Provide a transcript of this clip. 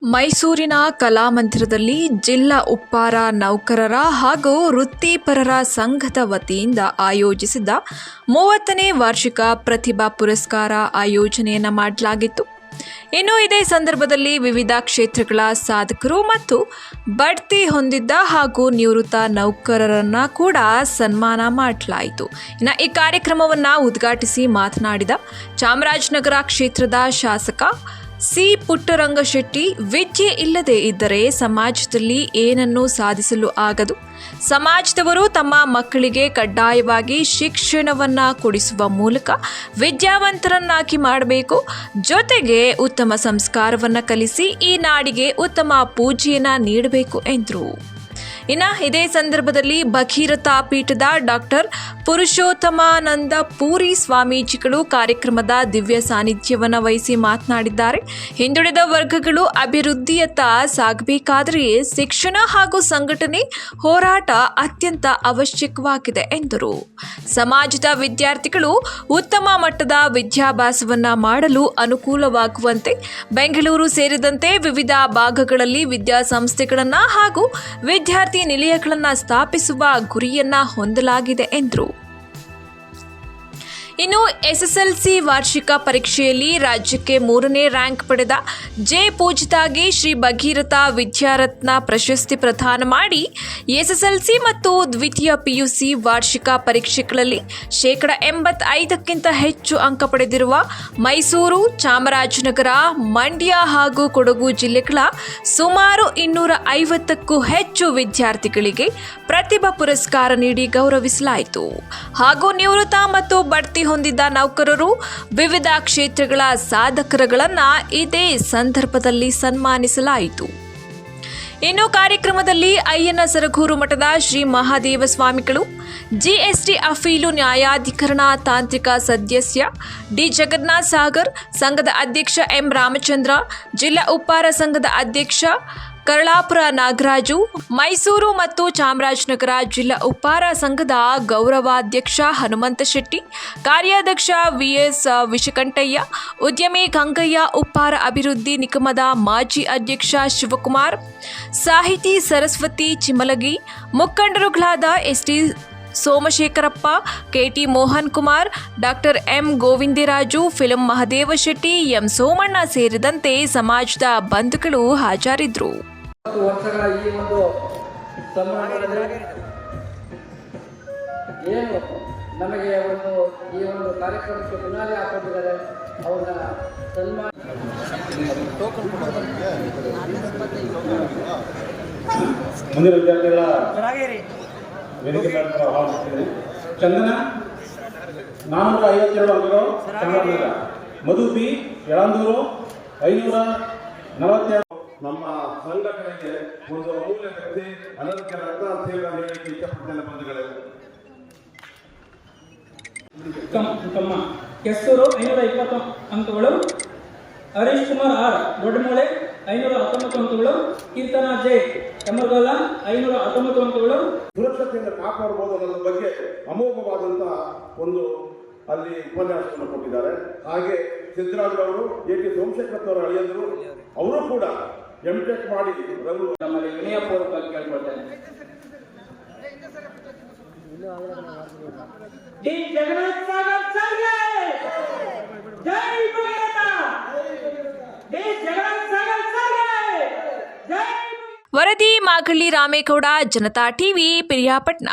ಮೈಸೂರಿನ ಕಲಾಮಂದಿರದಲ್ಲಿ ಜಿಲ್ಲಾ ಉಪ್ಪಾರ ನೌಕರರ ಹಾಗೂ ವೃತ್ತಿಪರರ ಸಂಘದ ವತಿಯಿಂದ ಆಯೋಜಿಸಿದ್ದ 30ನೇ ವಾರ್ಷಿಕ ಪ್ರತಿಭಾ ಪುರಸ್ಕಾರ ಆಯೋಜನೆಯನ್ನು ಮಾಡಲಾಗಿತ್ತು. ಇನ್ನು ಇದೇ ಸಂದರ್ಭದಲ್ಲಿ ವಿವಿಧ ಕ್ಷೇತ್ರಗಳ ಸಾಧಕರು ಮತ್ತು ಬಡ್ತಿ ಹೊಂದಿದ್ದ ಹಾಗೂ ನಿವೃತ್ತ ನೌಕರರನ್ನ ಕೂಡ ಸನ್ಮಾನ ಮಾಡಲಾಯಿತು. ಇನ್ನು ಈ ಕಾರ್ಯಕ್ರಮವನ್ನು ಉದ್ಘಾಟಿಸಿ ಮಾತನಾಡಿದ ಚಾಮರಾಜನಗರ ಕ್ಷೇತ್ರದ ಶಾಸಕ ಸಿ ಪುಟ್ಟರಂಗಶೆಟ್ಟಿ, ವಿದ್ಯೆ ಇಲ್ಲದೆ ಇದ್ದರೆ ಸಮಾಜದಲ್ಲಿ ಏನನ್ನೂ ಸಾಧಿಸಲು ಆಗದು. ಸಮಾಜದವರು ತಮ್ಮ ಮಕ್ಕಳಿಗೆ ಕಡ್ಡಾಯವಾಗಿ ಶಿಕ್ಷಣವನ್ನು ಕೊಡಿಸುವ ಮೂಲಕ ವಿದ್ಯಾವಂತರನ್ನಾಗಿ ಮಾಡಬೇಕು. ಜೊತೆಗೆ ಉತ್ತಮ ಸಂಸ್ಕಾರವನ್ನು ಕಲಿಸಿ ಈ ನಾಡಿಗೆ ಉತ್ತಮ ಪೂಜೆಯನ್ನು ನೀಡಬೇಕು ಎಂದರು. ಇನ್ನು ಇದೇ ಸಂದರ್ಭದಲ್ಲಿ ಭಗೀರಥ ಪೀಠದ ಡಾಕ್ಟರ್ ಪುರುಷೋತ್ತಮಾನಂದ ಪೂರಿ ಸ್ವಾಮೀಜಿಗಳು ಕಾರ್ಯಕ್ರಮದ ದಿವ್ಯ ಸಾನ್ನಿಧ್ಯವನ್ನು ವಹಿಸಿ ಮಾತನಾಡಿದ್ದಾರೆ. ಹಿಂದುಳಿದ ವರ್ಗಗಳು ಅಭಿವೃದ್ಧಿಯತ್ತ ಸಾಗಬೇಕಾದರೆ ಶಿಕ್ಷಣ ಹಾಗೂ ಸಂಘಟನೆ ಹೋರಾಟ ಅತ್ಯಂತ ಅವಶ್ಯಕವಾಗಿದೆ ಎಂದರು. ಸಮಾಜದ ವಿದ್ಯಾರ್ಥಿಗಳು ಉತ್ತಮ ಮಟ್ಟದ ವಿದ್ಯಾಭ್ಯಾಸವನ್ನ ಮಾಡಲು ಅನುಕೂಲವಾಗುವಂತೆ ಬೆಂಗಳೂರು ಸೇರಿದಂತೆ ವಿವಿಧ ಭಾಗಗಳಲ್ಲಿ ವಿದ್ಯಾಸಂಸ್ಥೆಗಳನ್ನು ಹಾಗೂ ವಿದ್ಯಾರ್ಥಿ ನಿಲಯಗಳನ್ನು ಸ್ಥಾಪಿಸುವ ಗುರಿಯನ್ನ ಹೊಂದಲಾಗಿದೆ ಎಂದರು. ಇನ್ನು ಎಸ್ಎಸ್ಎಲ್ಸಿ ವಾರ್ಷಿಕ ಪರೀಕ್ಷೆಯಲ್ಲಿ ರಾಜ್ಯಕ್ಕೆ 3ನೇ ರ್ಯಾಂಕ್ ಪಡೆದ ಜೆ ಪೂಜಿತಾಗೆ ಶ್ರೀ ಭಗೀರಥ ವಿದ್ಯಾರತ್ನ ಪ್ರಶಸ್ತಿ ಪ್ರದಾನ ಮಾಡಿ ಎಸ್ಎಸ್ಎಲ್ಸಿ ಮತ್ತು ದ್ವಿತೀಯ ಪಿಯುಸಿ ವಾರ್ಷಿಕ ಪರೀಕ್ಷೆಗಳಲ್ಲಿ 85% ಹೆಚ್ಚು ಅಂಕ ಪಡೆದಿರುವ ಮೈಸೂರು, ಚಾಮರಾಜನಗರ, ಮಂಡ್ಯ ಹಾಗೂ ಕೊಡಗು ಜಿಲ್ಲೆಗಳ ಸುಮಾರು 250ಕ್ಕೂ ಹೆಚ್ಚು ವಿದ್ಯಾರ್ಥಿಗಳಿಗೆ ಪ್ರತಿಭಾ ಪುರಸ್ಕಾರ ನೀಡಿ ಗೌರವಿಸಲಾಯಿತು. ಹಾಗೂ ನಿವೃತ್ತ ಮತ್ತು ಬಡ್ತಿ ಹೊಂದಿದ್ದ ನೌಕರರು, ವಿವಿಧ ಕ್ಷೇತ್ರಗಳ ಸಾಧಕರುಗಳನ್ನು ಇದೇ ಸಂದರ್ಭದಲ್ಲಿ ಸನ್ಮಾನಿಸಲಾಯಿತು. ಇನ್ನು ಕಾರ್ಯಕ್ರಮದಲ್ಲಿ ಅಯ್ಯನ ಸರಗೂರು ಮಠದ ಶ್ರೀ ಮಹಾದೇವ ಸ್ವಾಮಿಗಳು, ಜಿಎಸ್ಟಿ ಅಪೀಲು ನ್ಯಾಯಾಧಿಕರಣ ತಾಂತ್ರಿಕ ಸದಸ್ಯ ಡಿ ಜಗನ್ನಾಥ್ ಸಾಗರ್, ಸಂಘದ ಅಧ್ಯಕ್ಷ ಎಂ ರಾಮಚಂದ್ರ, ಜಿಲ್ಲಾ ಉಪ್ಪಾರ ಸಂಘದ ಅಧ್ಯಕ್ಷ ಕರಳಾಪುರ ನಾಗರಾಜು, ಮೈಸೂರು ಮತ್ತು ಚಾಮರಾಜನಗರ ಜಿಲ್ಲಾ ಉಪ್ಪಾರ ಸಂಘದ ಗೌರವಾಧ್ಯಕ್ಷ ಹನುಮಂತ ಶೆಟ್ಟಿ, ಕಾರ್ಯಾಧ್ಯಕ್ಷ ವಿಎಸ್ ವಿಷಕಂಠಯ್ಯ, ಉದ್ಯಮಿ ಗಂಗಯ್ಯ, ಉಪ್ಪಾರ ಅಭಿವೃದ್ಧಿ ನಿಗಮದ ಮಾಜಿ ಅಧ್ಯಕ್ಷ ಶಿವಕುಮಾರ್, ಸಾಹಿತಿ ಸರಸ್ವತಿ ಚಿಮಲಗಿ, ಮುಖಂಡರುಗಳಾದ S T Somashekharappa, K T Mohan Kumar, doctor M Govindaraju, film Mahadeva Shetty, M Somanna ಸೇರಿದಂತೆ ಸಮಾಜದ ಬಂಧುಗಳು ಹಾಜರಿದ್ದರು. ವರ್ಷಗಳ ಈ ಒಂದು ಏನು ನಮಗೆ ಈ ಒಂದು ಕಾರ್ಯಕ್ರಮಕ್ಕೆ ಬುನಾದಿ ಹಾಕೊಂಡಿದ್ದಾರೆ ಅವ್ರನ್ನ ಸನ್ಮಾನ ಮುಂದಿನ ವಿದ್ಯಾರ್ಥಿಗಳ ವೇದಿಕೆ ಚಂದನ 452 ಅಂಕಗಳು ಕರ್ನಾಟಕ, ಮಧು ಪಿ ಯಳಂದೂರು 542. ನಮ್ಮ ಸಂಘಟನೆಗೆ ಒಂದು ಅಮೂಲ್ಯ ವ್ಯಕ್ತಿ, ಅನಂತ ರತ್ನ ಅಂತ ಹೇಳಿ ನಾನು ಹೇಳಲಿಕ್ಕೆ ಇಷ್ಟಪಡ್ತೇನೆ ಬಂಧುಗಳೇ. ತಮ್ಮ ಕೆಸ್ತೂರು 520 ಅಂಕಗಳು, ಹರೀಶ್ ಕುಮಾರ್ ಆರ್ ದೊಡ್ಡಮೂಳೆ 519 ಅಂಕಗಳು, ಕೀರ್ತನಾ ಜೆ ಕಮರ್ಗಲ್ಲ 519 ಅಂಕಗಳು. ಸುರಕ್ಷತೆಯನ್ನು ಕಾಪಾಡಬಹುದು ಅನ್ನೋದ್ರ ಬಗ್ಗೆ ಅಮೋಘವಾದಂತಹ ಒಂದು ಅಲ್ಲಿ ಉಪನ್ಯಾಸವನ್ನು ಕೊಟ್ಟಿದ್ದಾರೆ. ಹಾಗೆ ಸಿದ್ದರಾಜರವರು, ಎ.ಟಿ. ಸೋಮಶೇಖರಪ್ಪನವರ ಅಳಿಯಂದರು, ಅವರು ಕೂಡ ಎಂಟೆಕ್ ಮಾಡಿ ನಮ್ಮಲ್ಲಿ ವಿನಯಪೂರ್ವಕವಾಗಿ ಕೇಳ್ಕೊಳ್ತೇನೆ. ಡಿ ಜಗನ್ನಾಥ್ ಸಾಗರ್ ಸರ್ಗೆ ಜೈ ಭಗೀರಥ, ಡಿ ಜಗನ್ನಾಥ್ ಸಾಗರ್ ಸರ್ಗೆ ಜೈ. ವರದಿ ಮಾಗಳ್ಳಿ ರಾಮೇಗೌಡ, ಜನತಾ ಟಿವಿ, ಪಿರಿಯಾಪಟ್ನ.